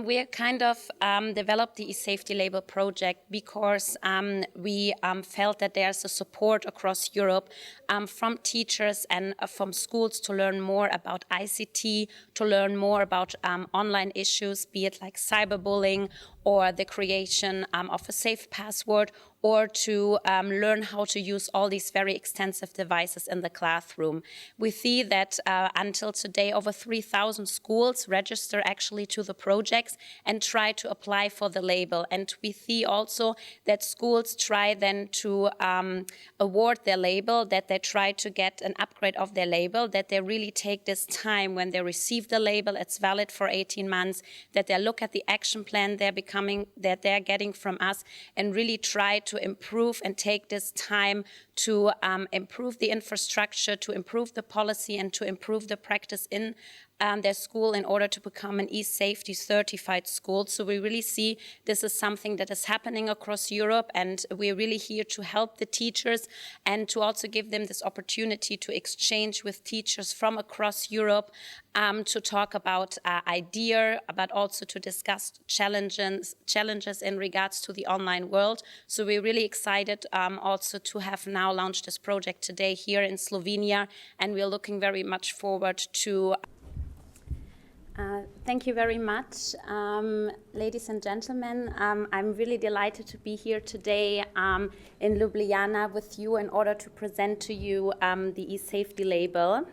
We kind of developed the eSafety label project because we felt that there's a support across Europe from teachers and from schools to learn more about ICT, to learn more about online issues, be it like cyberbullying or the creation of a safe password, or to learn how to use all these very extensive devices in the classroom. We see that until today, over 3,000 schools register actually to the projects and try to apply for the label. And we see also that schools try then to award their label, that they try to get an upgrade of their label, that they really take this time when they receive the label, it's valid for 18 months, that they look at the action plan that they're getting from us and really try to improve and take this time to improve the infrastructure, to improve the policy, and to improve the practice in their school in order to become an eSafety certified school. So we really see this is something that is happening across Europe, and we're really here to help the teachers and to also give them this opportunity to exchange with teachers from across Europe, to talk about idea, but also to discuss challenges in regards to the online world. So we're really excited also to have now launched this project today here in Slovenia, and we're looking very much forward to thank you very much, ladies and gentlemen. I'm really delighted to be here today in Ljubljana with you in order to present to you the eSafety label.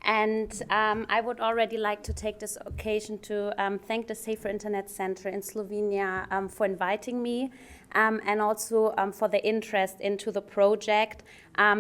And I would already like to take this occasion to thank the Safer Internet Center in Slovenia for inviting me, and also for the interest into the project,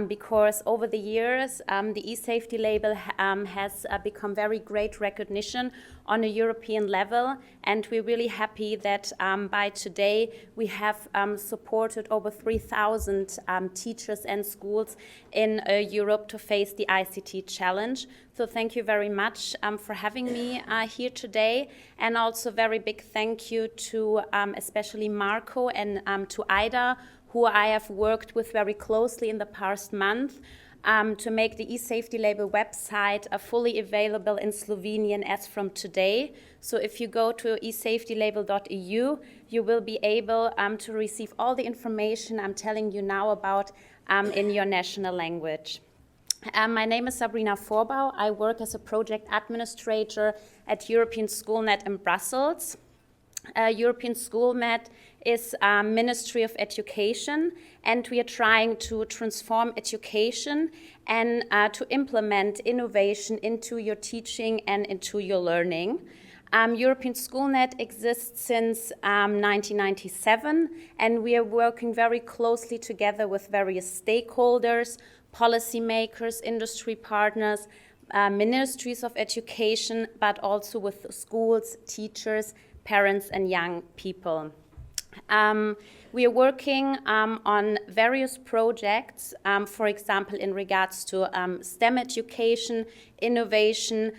because over the years the eSafety label has become very great recognition on a European level, and we're really happy that by today we have supported over 3,000 teachers and schools in Europe to face the ICT challenge. So thank you very much for having me here today, and also very big thank you to especially Marco and to Ida, who I have worked with very closely in the past month to make the eSafety label website fully available in Slovenian as from today. So if you go to esafetylabel.eu, you will be able to receive all the information I'm telling you now about in your national language. My name is Sabrina Vorbau. I work as a project administrator at European SchoolNet in Brussels. European SchoolNet is a Ministry of Education, and we are trying to transform education and to implement innovation into your teaching and into your learning. European SchoolNet exists since 1997, and we are working very closely together with various stakeholders, policymakers, industry partners, ministries of education, but also with schools, teachers, parents, and young people. We are working on various projects, for example, in regards to STEM education, innovation,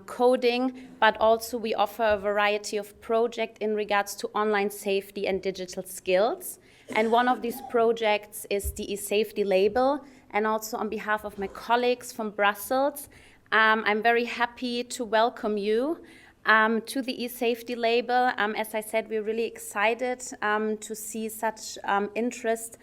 coding, but also we offer a variety of projects in regards to online safety and digital skills. And one of these projects is the eSafety label. And also on behalf of my colleagues from Brussels, I'm very happy to welcome you to the eSafety label. As I said, we're really excited to see such interest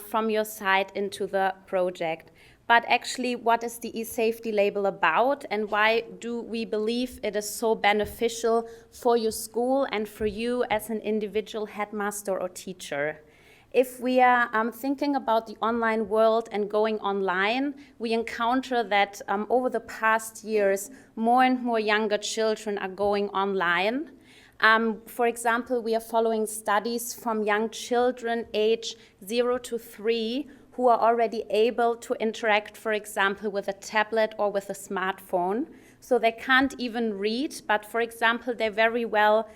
from your side into the project. But actually, what is the eSafety label about, and why do we believe it is so beneficial for your school and for you as an individual headmaster or teacher? If we are thinking about the online world and going online, we encounter that over the past years, more and more younger children are going online. For example, we are following studies from young children aged 0 to 3 who are already able to interact, for example, with a tablet or with a smartphone. So they can't even read, but for example, they very well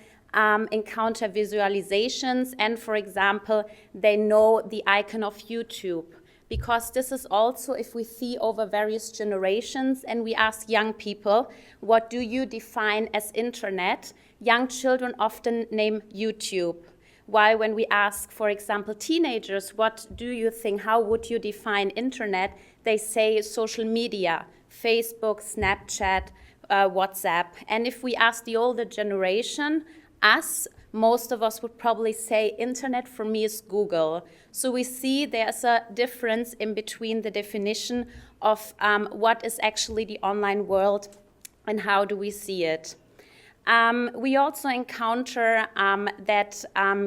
encounter visualizations, and for example, they know the icon of YouTube. Because this is also, if we see over various generations and we ask young people, what do you define as internet? Young children often name YouTube. While when we ask, for example, teenagers, what do you think, how would you define internet? They say social media, Facebook, Snapchat, WhatsApp. And if we ask the older generation, most of us would probably say internet for me is Google. So we see there's a difference in between the definition of what is actually the online world and how do we see it. We also encounter that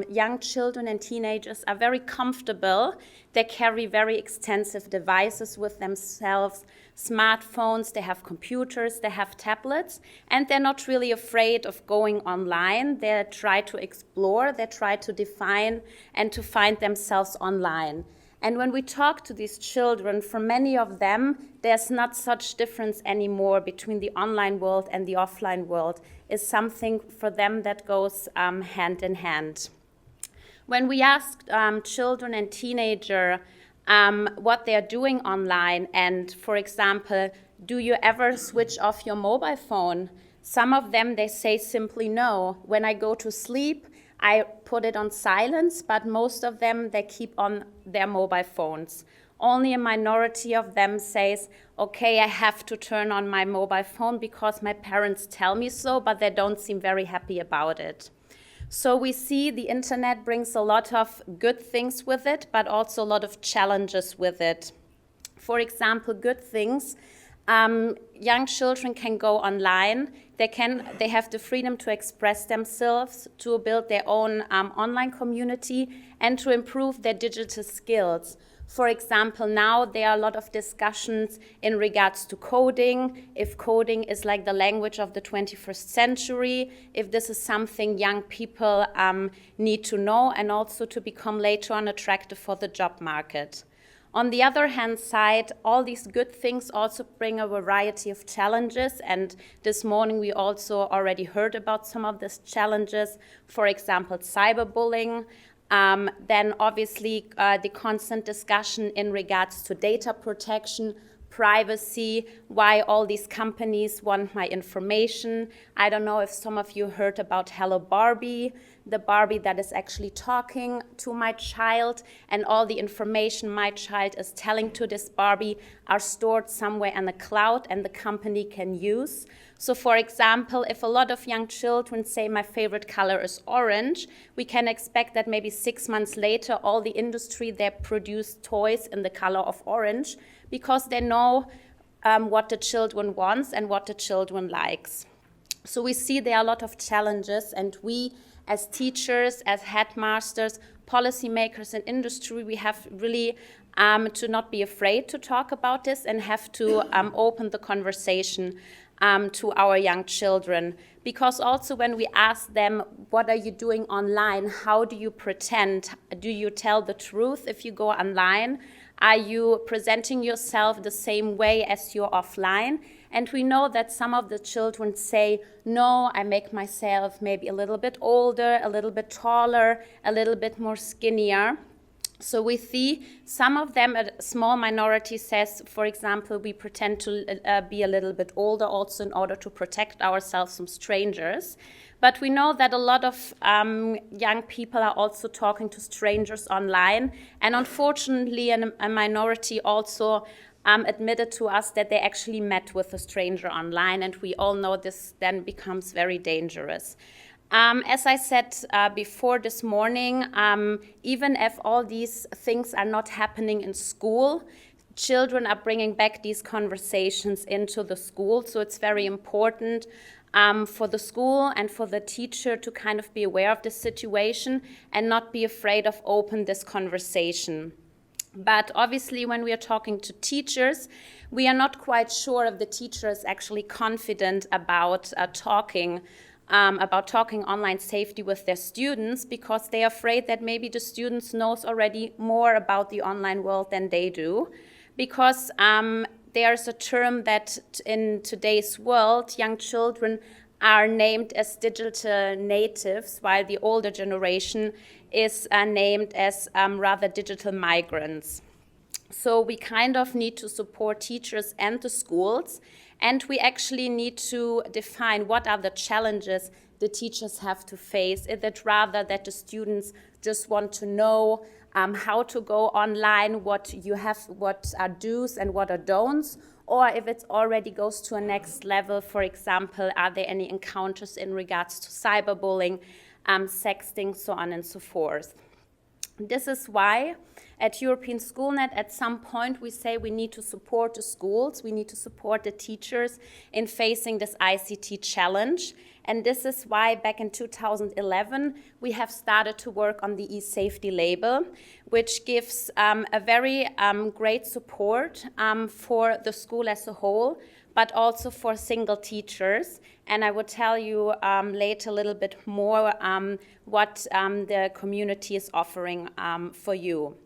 young children and teenagers are very comfortable. They carry very extensive devices with themselves, smartphones, they have computers, they have tablets, and they're not really afraid of going online. They try to explore, they try to define and to find themselves online. And when we talk to these children, for many of them, there's not such difference anymore between the online world and the offline world. It's something for them that goes hand in hand. When we ask children and teenagers what they're doing online, and for example, do you ever switch off your mobile phone? Some of them, they say simply no. When I go to sleep, I put it on silence, but most of them, they keep on their mobile phones. Only a minority of them says, okay, I have to turn on my mobile phone because my parents tell me so, but they don't seem very happy about it. So we see the internet brings a lot of good things with it, but also a lot of challenges with it. For example, good things. Young children can go online. They have the freedom to express themselves, to build their own online community, and to improve their digital skills. For example, now there are a lot of discussions in regards to coding, if coding is like the language of the 21st century, if this is something young people need to know, and also to become later on attractive for the job market. On the other hand side, all these good things also bring a variety of challenges, and this morning we also already heard about some of these challenges, for example, cyberbullying, then obviously the constant discussion in regards to data protection, privacy, why all these companies want my information. I don't know if some of you heard about Hello Barbie, the Barbie that is actually talking to my child, and all the information my child is telling to this Barbie are stored somewhere in the cloud and the company can use. So for example, if a lot of young children say my favorite color is orange, we can expect that maybe 6 months later all the industry they produce toys in the color of orange because they know what the children wants and what the children likes. So we see there are a lot of challenges, and we as teachers, as headmasters, policymakers in industry, we have really to not be afraid to talk about this and have to open the conversation to our young children. Because also when we ask them, what are you doing online? How do you pretend? Do you tell the truth if you go online? Are you presenting yourself the same way as you're offline? And we know that some of the children say, no, I make myself maybe a little bit older, a little bit taller, a little bit more skinnier. So we see some of them, a small minority says, for example, we pretend to be a little bit older also in order to protect ourselves from strangers. But we know that a lot of young people are also talking to strangers online. And unfortunately, a minority also admitted to us that they actually met with a stranger online. And we all know this then becomes very dangerous. As I said before this morning, even if all these things are not happening in school, children are bringing back these conversations into the school. So it's very important for the school and for the teacher to kind of be aware of the situation and not be afraid of open this conversation. But obviously, when we are talking to teachers, we are not quite sure if the teacher is actually confident about talking online safety with their students, because they are afraid that maybe the students knows already more about the online world than they do. Because there's a term that in today's world, young children are named as digital natives, while the older generation is named as rather digital migrants. So we kind of need to support teachers and the schools, and we actually need to define what are the challenges the teachers have to face. Is it rather that the students just want to know how to go online, what are do's and what are don'ts, or if it already goes to a next level, for example, are there any encounters in regards to cyberbullying, sexting, so on and so forth. This is why at European SchoolNet at some point we say we need to support the schools, we need to support the teachers in facing this ICT challenge. And this is why back in 2011 we have started to work on the eSafety label, which gives a very great support for the school as a whole, but also for single teachers. And I will tell you later a little bit more what the community is offering for you.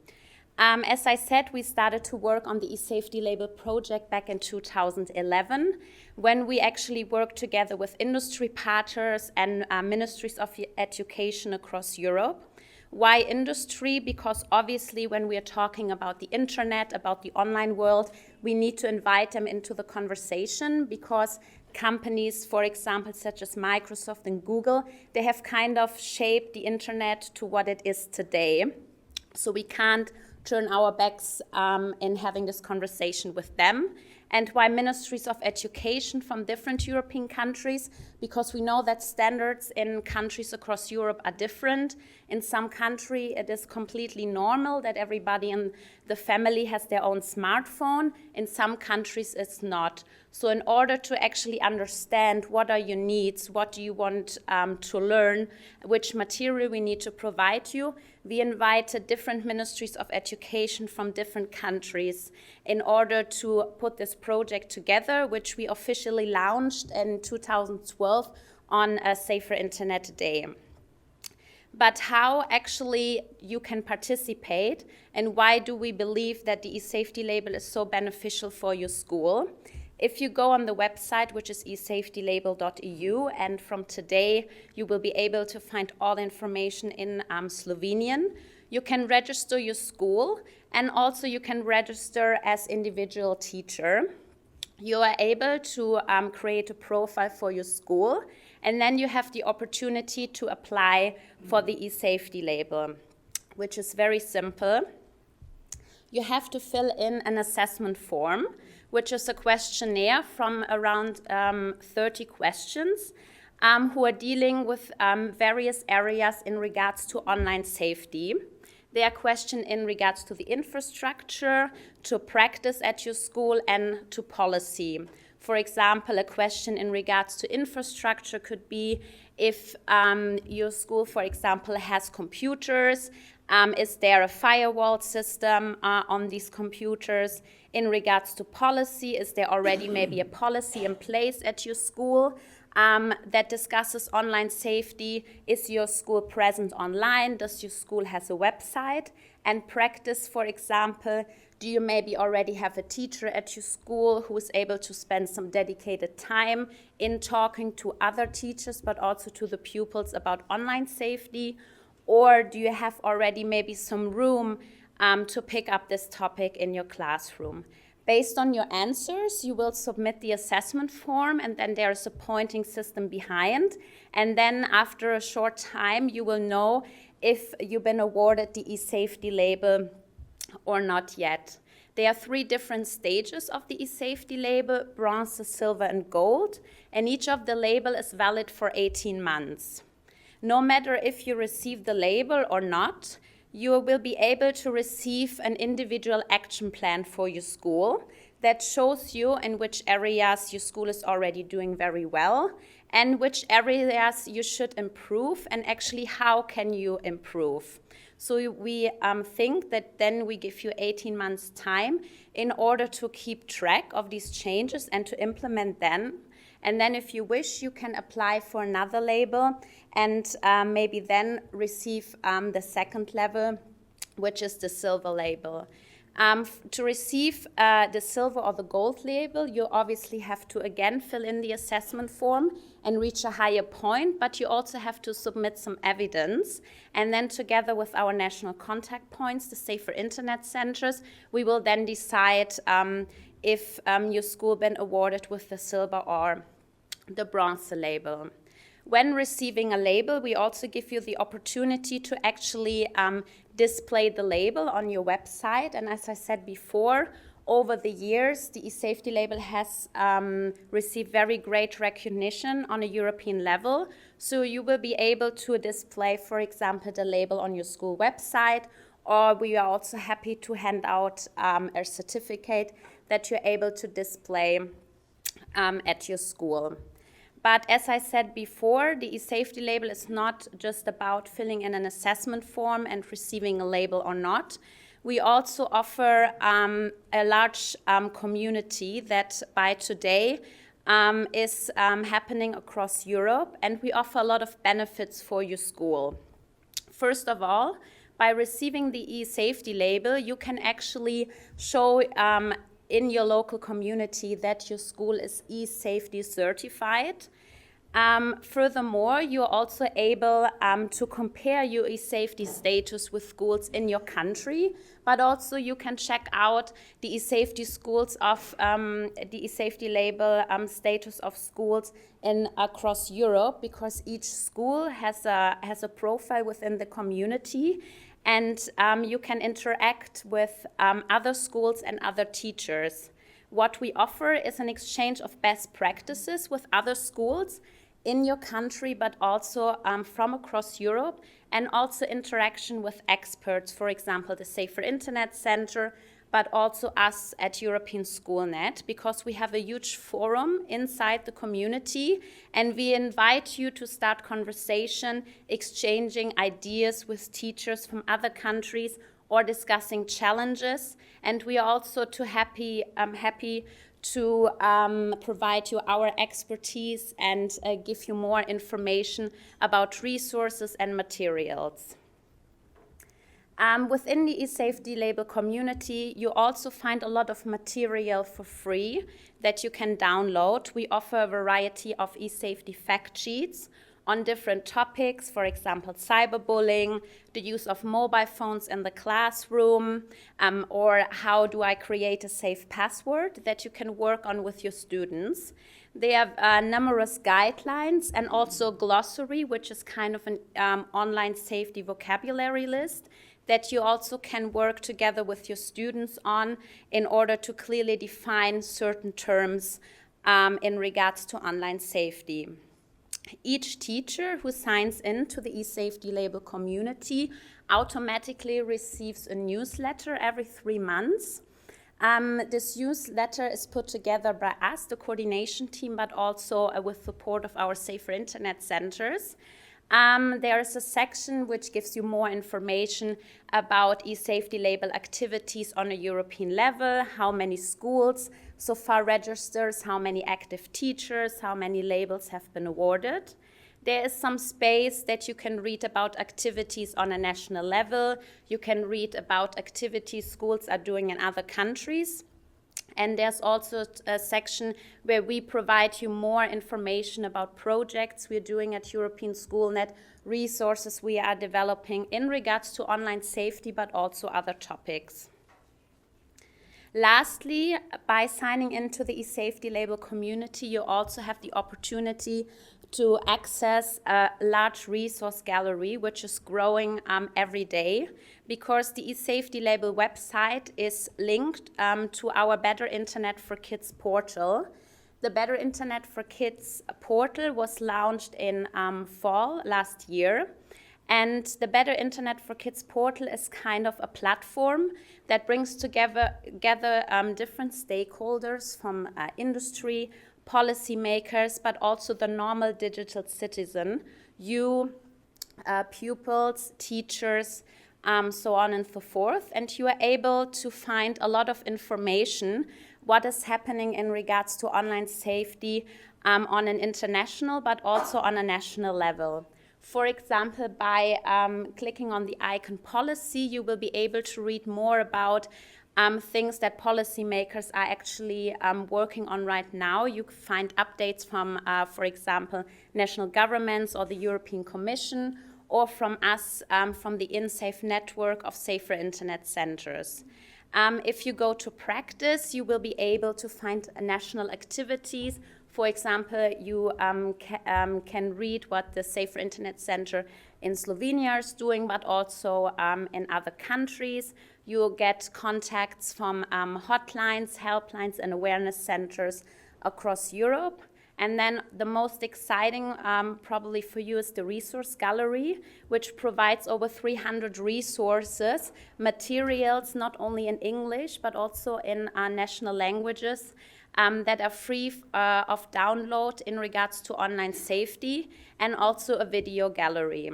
As I said, we started to work on the eSafety label project back in 2011, when we actually worked together with industry partners and ministries of education across Europe. Why industry? Because obviously when we are talking about the internet, about the online world, we need to invite them into the conversation, because companies, for example, such as Microsoft and Google, they have kind of shaped the internet to what it is today. So we can't turn our backs in having this conversation with them. And why ministries of education from different European countries? Because we know that standards in countries across Europe are different. In some countries, it is completely normal that everybody in the family has their own smartphone. In some countries, it's not. So in order to actually understand what are your needs, what do you want to learn, which material we need to provide you, we invited different ministries of education from different countries in order to put this project together, which we officially launched in 2012 on a Safer Internet Day. But how actually you can participate, and why do we believe that the eSafety label is so beneficial for your school? If you go on the website, which is esafetylabel.eu, and from today you will be able to find all the information in Slovenian, you can register your school, and also you can register as individual teacher. You are able to create a profile for your school, and then you have the opportunity to apply for the eSafety label, which is very simple. You have to fill in an assessment form, which is a questionnaire from around 30 questions who are dealing with various areas in regards to online safety. They are questions in regards to the infrastructure, to practice at your school, and to policy. For example, a question in regards to infrastructure could be if your school, for example, has computers, is there a firewall system on these computers? In regards to policy, is there already maybe a policy in place at your school that discusses online safety? Is your school present online? Does your school have a website? And practice, for example, do you maybe already have a teacher at your school who is able to spend some dedicated time in talking to other teachers, but also to the pupils about online safety? Or do you have already maybe some room to pick up this topic in your classroom? Based on your answers, you will submit the assessment form, and then there's a pointing system behind. And then after a short time, you will know if you've been awarded the eSafety label or not yet. There are 3 different stages of the eSafety label: bronze, silver, and gold. And each of the label is valid for 18 months. No matter if you receive the label or not, you will be able to receive an individual action plan for your school that shows you in which areas your school is already doing very well and which areas you should improve, and actually how can you improve. So we think that then we give you 18 months time in order to keep track of these changes and to implement them. And then if you wish, you can apply for another label and maybe then receive the second level, which is the silver label. To receive the silver or the gold label, you obviously have to again fill in the assessment form and reach a higher point, but you also have to submit some evidence. And then together with our national contact points, the Safer Internet Centers, we will then decide if your school been awarded with the silver or the bronze label. When receiving a label, we also give you the opportunity to actually display the label on your website. And as I said before, over the years, the eSafety label has received very great recognition on a European level. So you will be able to display, for example, the label on your school website, or we are also happy to hand out a certificate that you're able to display at your school. But as I said before, the eSafety label is not just about filling in an assessment form and receiving a label or not. We also offer a large community that by today is happening across Europe, and we offer a lot of benefits for your school. First of all, by receiving the eSafety label, you can actually show in your local community that your school is eSafety certified. Furthermore, you're also able to compare your eSafety status with schools in your country, but also you can check out the eSafety schools of the eSafety label status of schools across Europe, because each school has a profile within the community, and you can interact with other schools and other teachers. What we offer is an exchange of best practices with other schools in your country, but also from across Europe, and also interaction with experts, for example, the Safer Internet Center, but also us at European SchoolNet, because we have a huge forum inside the community, and we invite you to start conversation, exchanging ideas with teachers from other countries, or discussing challenges. And we are also happy to provide you our expertise and give you more information about resources and materials. Within the eSafety label community, you also find a lot of material for free that you can download. We offer a variety of eSafety fact sheets on different topics, for example, cyberbullying, the use of mobile phones in the classroom, or how do I create a safe password that you can work on with your students. They have numerous guidelines and also a glossary, which is kind of an online safety vocabulary list that you also can work together with your students on in order to clearly define certain terms in regards to online safety. Each teacher who signs into the eSafety label community automatically receives a newsletter every 3 months. This newsletter is put together by us, the coordination team, but also with support of our Safer Internet Centers. There is a section which gives you more information about eSafety label activities on a European level, how many schools so far registers, how many active teachers, how many labels have been awarded. There is some space that you can read about activities on a national level. You can read about activities schools are doing in other countries. And there's also a section where we provide you more information about projects we're doing at European SchoolNet, resources we are developing in regards to online safety, but also other topics. Lastly, by signing into the eSafety label community, you also have the opportunity to access a large resource gallery, which is growing every day, because the eSafety label website is linked to our Better Internet for Kids portal. The Better Internet for Kids portal was launched in fall last year. And the Better Internet for Kids portal is kind of a platform that brings together different stakeholders from industry, policymakers, but also the normal digital citizen, you, pupils, teachers, so on and so forth. And you are able to find a lot of information, what is happening in regards to online safety on an international, but also on a national level. For example, by clicking on the icon policy, you will be able to read more about things that policymakers are actually working on right now. You can find updates from, for example, national governments or the European Commission, or from us, from the InSafe network of Safer Internet Centers. If you go to practice, you will be able to find national activities, For example, you can read what the Safer Internet Center in Slovenia is doing, but also in other countries. You get contacts from hotlines, helplines, and awareness centers across Europe. And then the most exciting probably for you is the resource gallery, which provides over 300 resources, materials, not only in English, but also in national languages that are free of download in regards to online safety, and also a video gallery.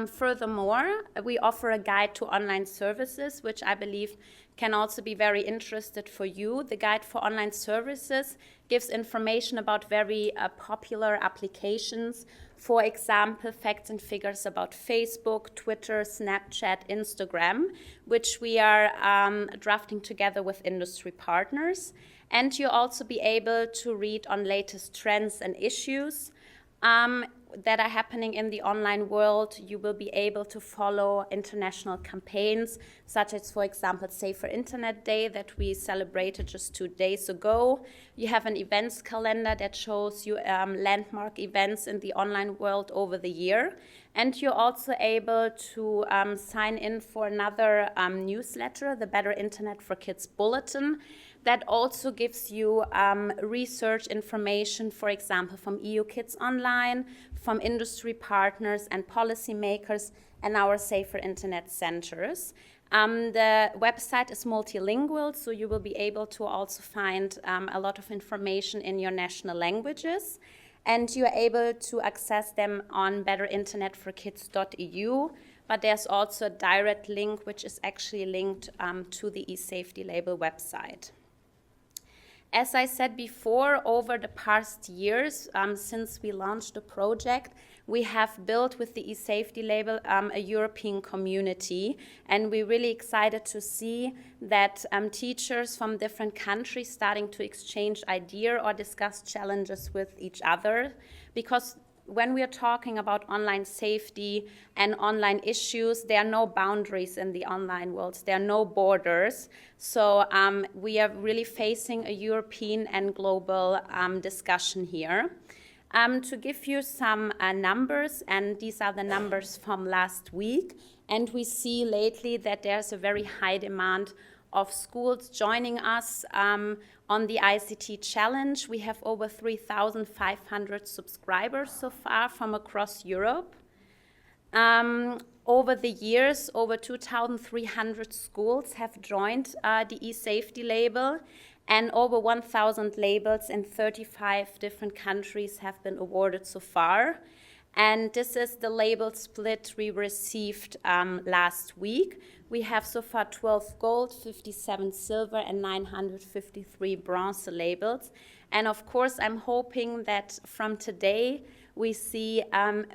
Furthermore, we offer a guide to online services, which I believe can also be very interesting for you. The guide for online services gives information about very popular applications. For example, facts and figures about Facebook, Twitter, Snapchat, Instagram, which we are drafting together with industry partners. And you'll also be able to read on latest trends and issues that are happening in the online world. You will be able to follow international campaigns, such as, for example, Safer Internet Day that we celebrated just 2 days ago. You have an events calendar that shows you landmark events in the online world over the year. And you're also able to sign in for another newsletter, the Better Internet for Kids Bulletin, that also gives you research information, for example, from EU Kids Online, from industry partners and policymakers, and our Safer Internet centers. The website is multilingual, so you will be able to also find a lot of information in your national languages. And you are able to access them on betterinternet4kids.eu, but there's also a direct link which is actually linked to the eSafety label website. As I said before, over the past years, since we launched the project, we have built with the eSafety label a European community, and we're really excited to see that teachers from different countries starting to exchange ideas or discuss challenges with each other, because when we are talking about online safety and online issues, there are no boundaries in the online world. There are no borders. So we are really facing a European and global discussion here. To give you some numbers, and these are the numbers from last week, and we see lately that there's a very high demand of schools joining us on the ICT challenge. We have over 3,500 subscribers so far from across Europe. Over the years, over 2,300 schools have joined the eSafety label, and over 1,000 labels in 35 different countries have been awarded so far. And this is the label split we received last week. We have so far 12 gold, 57 silver, and 953 bronze labels. And of course, I'm hoping that from today, we see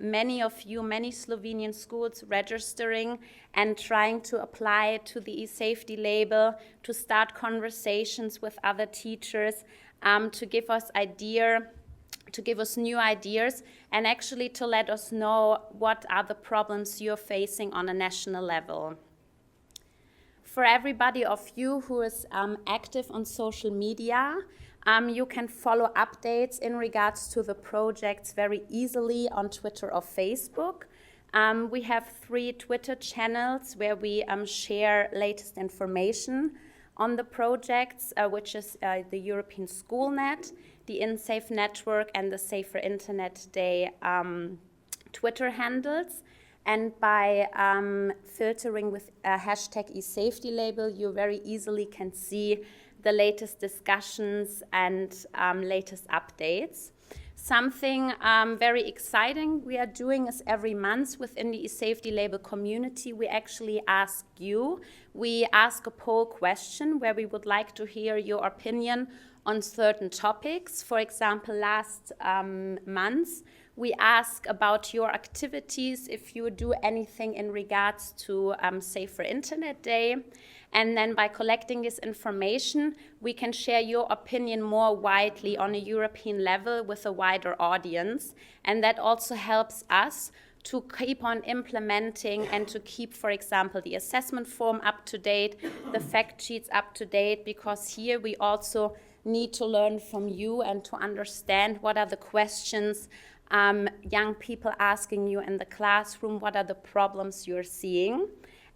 many Slovenian schools registering and trying to apply to the eSafety label, to start conversations with other teachers, to give us new ideas, and actually to let us know what are the problems you're facing on a national level. For everybody of you who is active on social media, you can follow updates in regards to the projects very easily on Twitter or Facebook. We have 3 Twitter channels where we share latest information on the projects, which is the European Schoolnet, the InSafe Network, and the Safer Internet Day Twitter handles. And by filtering with hashtag eSafety label, you very easily can see the latest discussions and latest updates. Something very exciting we are doing is every month within the eSafety label community, we actually ask you. We ask a poll question where we would like to hear your opinion on certain topics. For example, last month, we ask about your activities, if you do anything in regards to Safer Internet Day. And then by collecting this information, we can share your opinion more widely on a European level with a wider audience. And that also helps us to keep on implementing and to keep, for example, the assessment form up to date, the fact sheets up to date, because here we also need to learn from you and to understand what are the questions young people asking you in the classroom, what are the problems you're seeing.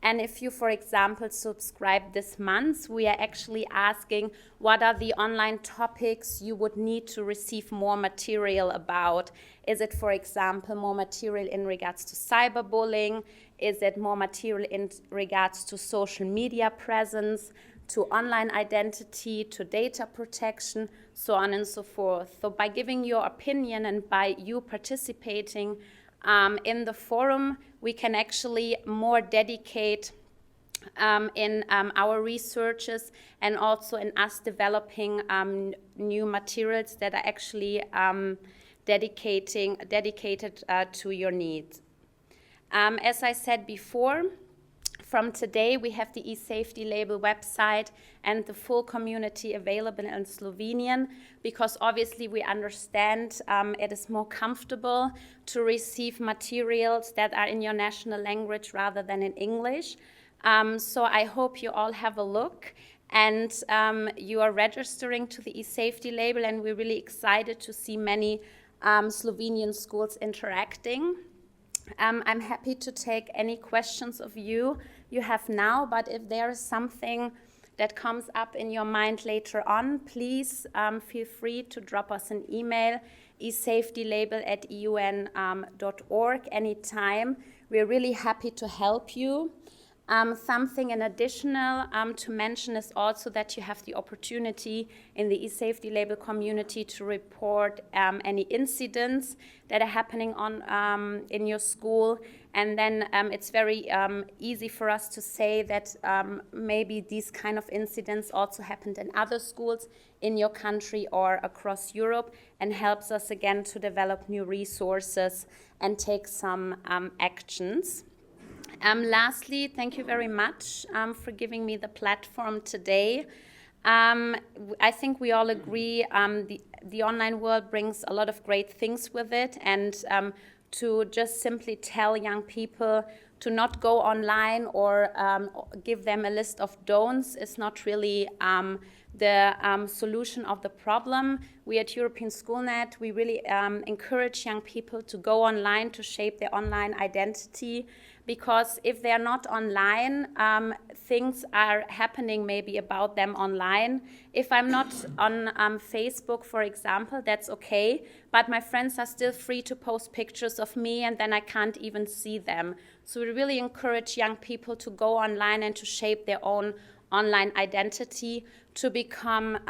And if you, for example, subscribe this month, we are actually asking what are the online topics you would need to receive more material about. Is it, for example, more material in regards to cyberbullying? Is it more material in regards to social media presence, to online identity, to data protection, so on and so forth? So by giving your opinion and by you participating in the forum, we can actually more dedicate in our researches and also in us developing new materials that are actually dedicated to your needs. As I said before, from today we have the eSafety label website and the full community available in Slovenian, because obviously we understand it is more comfortable to receive materials that are in your national language rather than in English. So I hope you all have a look and you are registering to the eSafety label, and we're really excited to see many Slovenian schools interacting. I'm happy to take any questions of you have now, but if there is something that comes up in your mind later on, please feel free to drop us an email, esafetylabel@eun.org anytime. We're really happy to help you. Something in additional to mention is also that you have the opportunity in the eSafety label community to report any incidents that are happening in your school. And then it's very easy for us to say that maybe these kind of incidents also happened in other schools in your country or across Europe, and helps us again to develop new resources and take some actions. Lastly, thank you very much for giving me the platform today. I think we all agree the online world brings a lot of great things with it, and to just simply tell young people to not go online or give them a list of don'ts is not really the solution of the problem. We at European Schoolnet, we really encourage young people to go online to shape their online identity, because if they're not online, things are happening maybe about them online. If I'm not on Facebook, for example, that's okay, but my friends are still free to post pictures of me, and then I can't even see them. So we really encourage young people to go online and to shape their own online identity to become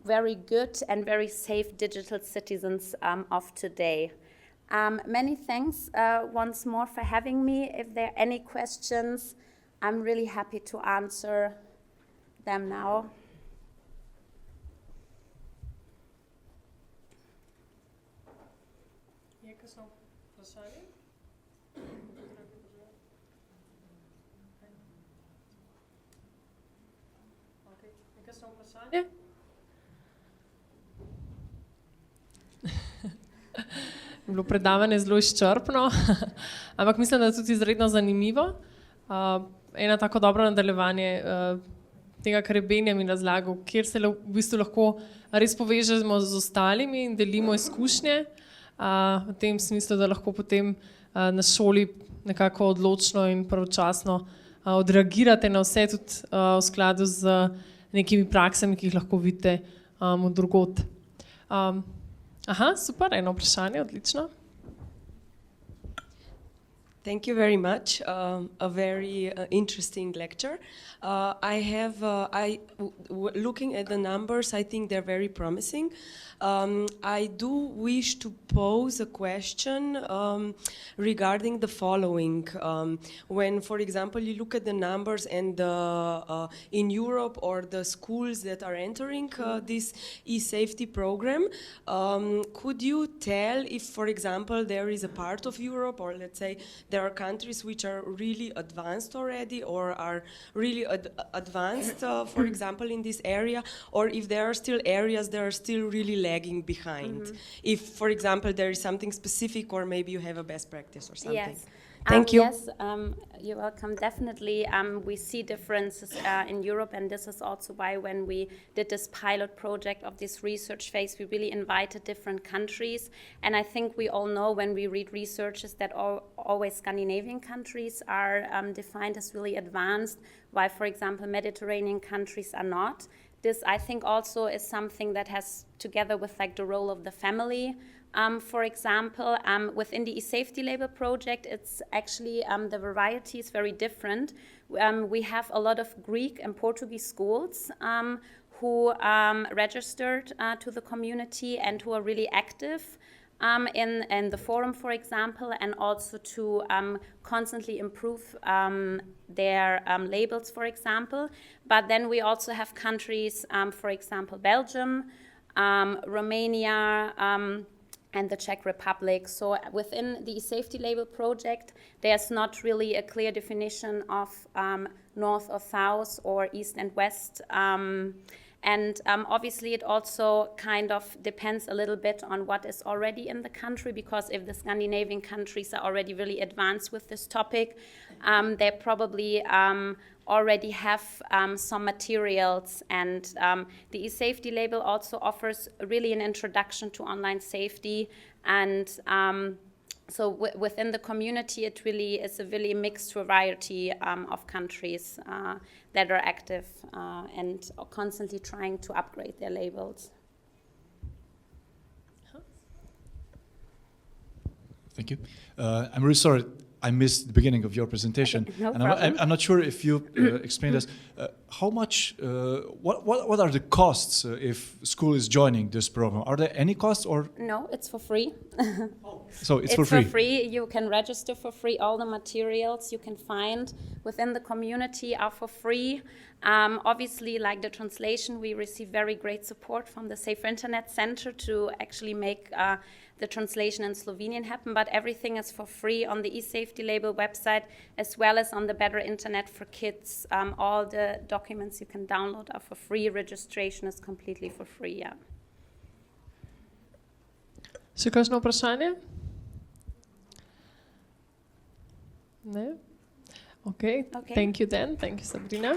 very good and very safe digital citizens of today. Many thanks once more for having me. If there are any questions, I'm really happy to answer them now. Bilo predavanje zelo izčrpno, ampak mislim, da je tudi izredno zanimivo. Eno tako dobro nadaljevanje tega, kar je Benjamin razlagal, kjer se v bistvu lahko res povežemo z ostalimi in delimo izkušnje, v tem smislu, da lahko potem na šoli nekako odločno in pravočasno odreagirate na vse, tudi v skladu z nekimi praksami, ki jih lahko vidite od drugod. Super, eno vprašanje, odlično. Thank you very much. A very interesting lecture. Looking at the numbers, I think they're very promising. I do wish to pose a question regarding the following. When, for example, you look at the numbers and in Europe or the schools that are entering this eSafety program, could you tell if, for example, there is a part of Europe, or let's say there are countries which are really advanced already or are really advanced, for example, in this area, or if there are still areas that are still really lagging behind? If, for example, there is something specific, or maybe you have a best practice or something. Yes. Thank you. Yes, you're welcome. Definitely, we see differences in Europe, and this is also why when we did this pilot project of this research phase, we really invited different countries. And I think we all know when we read researches that always Scandinavian countries are defined as really advanced, while, for example, Mediterranean countries are not. This, I think, also is something that has, together with like the role of the family, for example, within the eSafety label project, it's actually the variety is very different. We have a lot of Greek and Portuguese schools who registered to the community and who are really active in the forum, for example, and also to constantly improve their labels, for example. But then we also have countries, for example, Belgium, Romania, and the Czech Republic. So within the eSafety label project, there's not really a clear definition of north or south or east and west. And obviously it also kind of depends a little bit on what is already in the country, because if the Scandinavian countries are already really advanced with this topic, they probably already have some materials, and the eSafety label also offers really an introduction to online safety, and so within the community it really is a really mixed variety of countries that are active and are constantly trying to upgrade their labels. Thank you. I'm really sorry I missed the beginning of your presentation. Okay, no and problem. I'm not sure if you explained us how much, what are the costs if school is joining this program? Are there any costs or? No, it's for free. So it's for free? It's for free. You can register for free. All the materials you can find within the community are for free. Obviously, like the translation, we receive very great support from the Safe Internet Center to actually make the translation in Slovenian happen, but everything is for free on the eSafety label website, as well as on the Better Internet for Kids. All the documents you can download are for free. Registration is completely for free, yeah. Še kakšno vprašanje? Ne? Okay. Okay. Thank you then. Thank you, Sabrina.